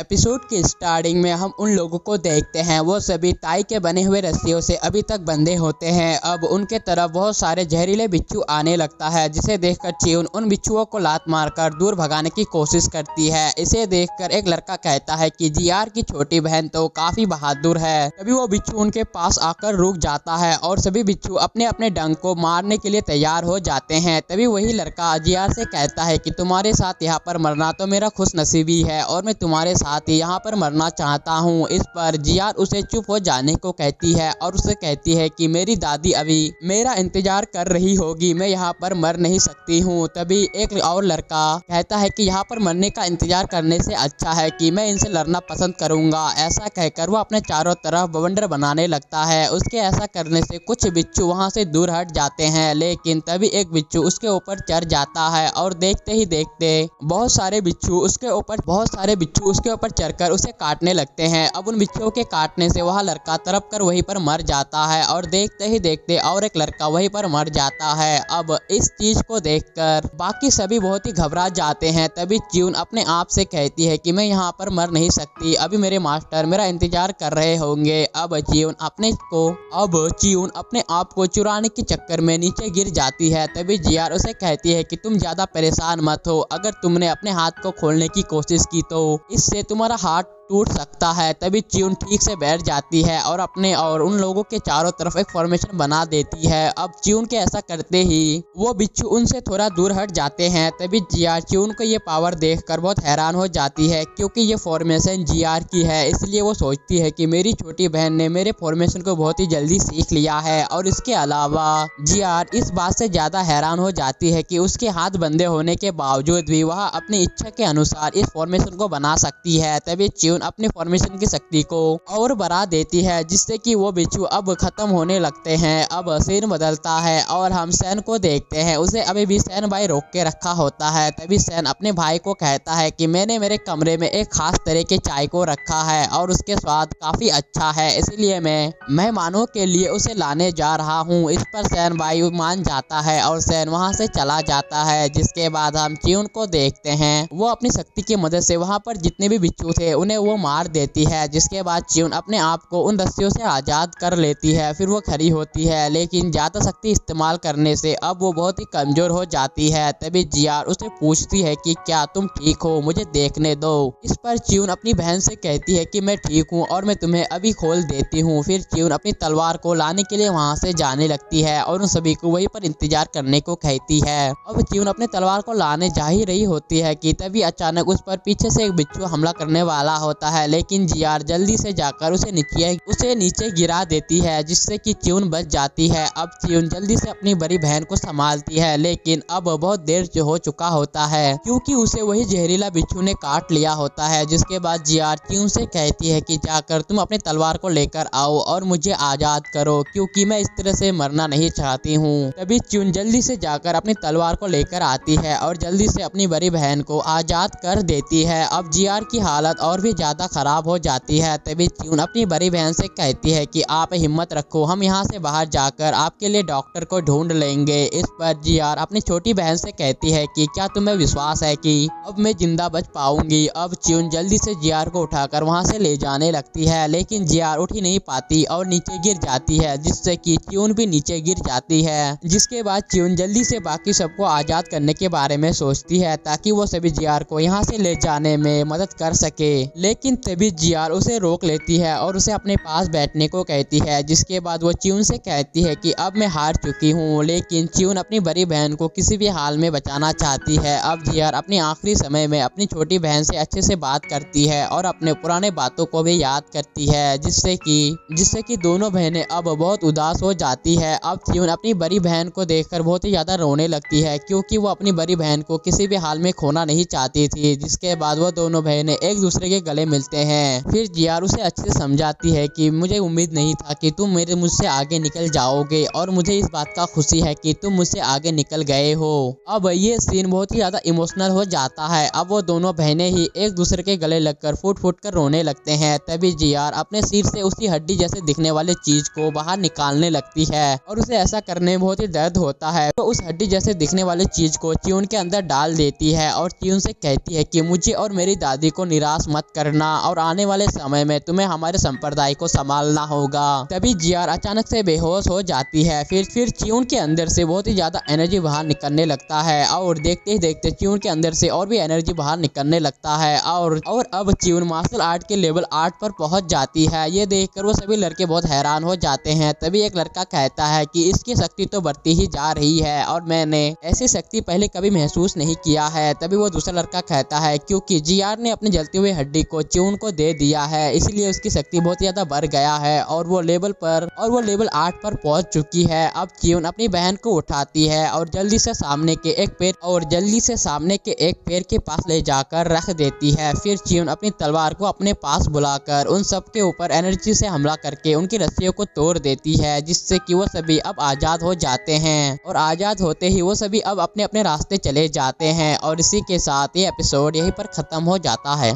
Episode के starting में हम उन लोगों को देखते हैं, वो सभी ताई के बने हुए रस्सियों से अभी तक बंधे होते हैं। अब उनके तरफ बहुत सारे जहरीले बिच्छू आने लगता है, जिसे देखकर च्यून उन बिच्छुओं को लात मारकर दूर भगाने की कोशिश करती है। इसे देखकर एक लड़का कहता है कि जीआर की छोटी बहन तो काफी बहादुर है। तभी वो बिच्छू उनके पास आकर रुक जाता है और सभी बिच्छू अपने अपने डंक को मारने के लिए तैयार हो जाते हैं। तभी वही लड़का जीआर से कहता है कि तुम्हारे साथ यहाँ पर मरना तो मेरा खुशनसीबी है और मैं तुम्हारे साथ ही यहाँ पर मरना चाहता हूँ। इस पर जीआर उसे चुप हो जाने को कहती है और उसे कहती है कि मेरी दादी अभी मेरा इंतजार कर रही होगी, मैं यहाँ पर मर नहीं सकती हूँ। तभी एक और लड़का कहता है कि यहाँ पर मरने का इंतजार करने से अच्छा है कि मैं इनसे लड़ना पसंद करूंगा। ऐसा कहकर वो अपने चारों तरफ बवंडर बनाने लगता है। उसके ऐसा करने से कुछ बिच्छू वहाँ से दूर हट जाते हैं, लेकिन तभी एक बिच्छू उसके ऊपर चढ़ जाता है और देखते ही देखते बहुत सारे बिच्छू उसके ऊपर चढ़कर उसे काटने लगते हैं। अब उन बिच्छुओं के काटने से वह लड़का तड़प कर वहीं पर मर जाता है और देखते ही देखते और एक लड़का वहीं पर मर जाता है। अब इस चीज को देखकर बाकी सभी बहुत ही घबरा जाते हैं। तभी च्यून अपने आप से कहती है कि मैं यहाँ पर मर नहीं सकती, अभी मेरे मास्टर मेरा इंतजार कर रहे होंगे। अब च्यून अपने आप को चुराने के चक्कर में नीचे गिर जाती है। तभी जीआर उसे कहती है कि तुम ज्यादा परेशान मत हो, अगर तुमने अपने हाथ को खोलने की कोशिश की तो इससे तुम्हारा हाथ टूट सकता है। तभी च्यून ठीक से बैठ जाती है और उन लोगों के चारों तरफ एक फॉर्मेशन बना देती है। अब च्यून के ऐसा करते ही वो बिच्छू उनसे थोड़ा दूर हट जाते हैं। तभी जीआर च्यून को ये पावर देखकर बहुत हैरान हो जाती है, क्योंकि ये फॉर्मेशन जीआर की है, इसलिए वो सोचती है कि मेरी छोटी बहन ने मेरे फॉर्मेशन को बहुत ही जल्दी सीख लिया है। और इसके अलावा जीआर इस बात से ज्यादा हैरान हो जाती है कि उसके हाथ बंधे होने के बावजूद भी वह अपनी इच्छा के अनुसार इस फॉर्मेशन को बना सकती है। तभी च्यून अपने फॉर्मेशन की शक्ति को और बढ़ा देती है, जिससे कि वो बिच्छू अब खत्म होने लगते हैं। अब सीन बदलता है और हम सैन को देखते हैं, उसे अभी भी सैन भाई रोक के रखा होता है। तभी सैन अपने भाई को कहता है कि मैंने मेरे कमरे में एक खास तरह के चाय को रखा है और उसके स्वाद काफी अच्छा है, इसलिए मैं मेहमानों के लिए उसे लाने जा रहा हूँ। इस पर सैन भाई मान जाता है और सैन वहाँ से चला जाता है। जिसके बाद हम च्यून को देखते हैं, वो अपनी शक्ति की मदद से वहाँ पर जितने भी बिच्छू थे उन्हें वो मार देती है। जिसके बाद च्यून अपने आप को उन रस्सियों से आजाद कर लेती है। फिर वो खड़ी होती है, लेकिन ज्यादा शक्ति इस्तेमाल करने से अब वो बहुत ही कमजोर हो जाती है। तभी जीआर उसे पूछती है कि क्या तुम ठीक हो, मुझे देखने दो। इस पर च्यून अपनी बहन से कहती है कि मैं ठीक हूँ और मैं तुम्हें अभी खोल देती हूँ। फिर च्यून अपनी तलवार को लाने के लिए वहाँ से जाने लगती है और उन सभी को वहीं पर इंतजार करने को कहती है। अब च्यून अपने तलवार को लाने जा ही रही होती है कि तभी अचानक उस पर पीछे से एक बिच्छू हमला करने वाला होता है, लेकिन जीआर जल्दी से जाकर उसे नीचे गिरा देती है, जिससे कि च्यून बच जाती है। अब च्यून जल्दी से अपनी बड़ी बहन को संभालती है, लेकिन अब बहुत देर हो चुका होता है, क्योंकि उसे वही जहरीला बिच्छू ने काट लिया होता है। जिसके बाद जीआर च्यून से कहती है कि जाकर तुम अपनी तलवार को लेकर आओ और मुझे आजाद करो, क्योंकि मैं इस तरह से मरना नहीं चाहती हूँ। तभी च्यून जल्दी से जाकर अपनी तलवार को लेकर आती है और जल्दी से अपनी बड़ी बहन को आजाद कर देती है। अब जीआर की हालत और भी ज्यादा खराब हो जाती है। तभी च्यून अपनी बड़ी बहन से कहती है कि आप हिम्मत रखो, हम यहाँ से बाहर जाकर आपके लिए डॉक्टर को ढूंढ लेंगे। इस पर जीआर अपनी छोटी बहन से कहती है कि क्या तुम्हें विश्वास है कि अब मैं जिंदा बच पाऊंगी। अब च्यून जल्दी से जीआर को उठाकर वहाँ से ले जाने लगती है, लेकिन जीआर उठ ही नहीं पाती और नीचे गिर जाती है, जिससे कि च्यून भी नीचे गिर जाती है। जिसके बाद च्यून जल्दी से बाकी सबको आजाद करने के बारे में सोचती है, ताकि वो सभी जीआर को यहाँ से ले जाने में मदद कर सके। लेकिन तभी जीआर उसे रोक लेती है और उसे अपने पास बैठने को कहती है। जिसके बाद वो च्यून से कहती है कि अब मैं हार चुकी हूँ, लेकिन च्यून अपनी बड़ी बहन को किसी भी हाल में बचाना चाहती है। अब जीआर अपने आखिरी समय में अपनी छोटी बहन से अच्छे से बात करती है और अपने पुराने बातों को भी याद करती है, जिससे कि दोनों बहनें अब बहुत उदास हो जाती है। अब च्यून अपनी बड़ी बहन को देखकर बहुत ही ज्यादा रोने लगती है, क्योंकि वो अपनी बड़ी बहन को किसी भी हाल में खोना नहीं चाहती थी। जिसके बाद वो दोनों बहनें एक दूसरे के गले मिलते हैं। फिर जीआर उसे अच्छे से समझाती है कि मुझे उम्मीद नहीं था कि तुम मुझसे आगे निकल जाओगे, और मुझे इस बात का खुशी है कि तुम मुझसे आगे निकल गए हो। अब ये सीन बहुत ही ज्यादा इमोशनल हो जाता है। अब वो दोनों बहनें ही एक दूसरे के गले लगकर फूट कर रोने लगते हैं। तभी जीआर अपने सिर से उसी हड्डी जैसे दिखने वाले चीज को बाहर निकालने लगती है और उसे ऐसा करने में बहुत ही दर्द होता है। तो उस हड्डी जैसे दिखने वाले चीज को च्यून के अंदर डाल देती है और च्यून से कहती है कि मुझे और मेरी दादी को निराश मत कर करना और आने वाले समय में तुम्हें हमारे संप्रदाय को संभालना होगा। तभी जियार अचानक से बेहोश हो जाती है। फिर च्यून के अंदर से बहुत ही ज्यादा एनर्जी बाहर निकलने लगता है और देखते ही देखते च्यून के अंदर से और भी एनर्जी बाहर निकलने लगता है और अब च्यून मार्शल आर्ट के लेवल 8 पर पहुंच जाती है। ये देखकर वो सभी लड़के बहुत हैरान हो जाते हैं। तभी एक लड़का कहता है कि इसकी शक्ति तो बढ़ती ही जा रही है और मैंने ऐसी शक्ति पहले कभी महसूस नहीं किया है। तभी वो दूसरा लड़का कहता है क्योंकि जियार ने अपनी जलती हुई हड्डी को च्यून को दे दिया है, इसलिए उसकी शक्ति बहुत ज्यादा बढ़ गया है और वो लेवल 8 पर पहुंच चुकी है। अब च्यून अपनी बहन को उठाती है और जल्दी से सामने के एक पेड़ के पास ले जाकर रख देती है। फिर च्यून अपनी तलवार को अपने पास बुलाकर उन सब के ऊपर एनर्जी से हमला करके उनकी रस्सियों को तोड़ देती है, जिससे कि वो सभी अब आजाद हो जाते हैं और आजाद होते ही वो सभी अब अपने अपने रास्ते चले जाते हैं। और इसी के साथ ये एपिसोड यहीं पर खत्म हो जाता है।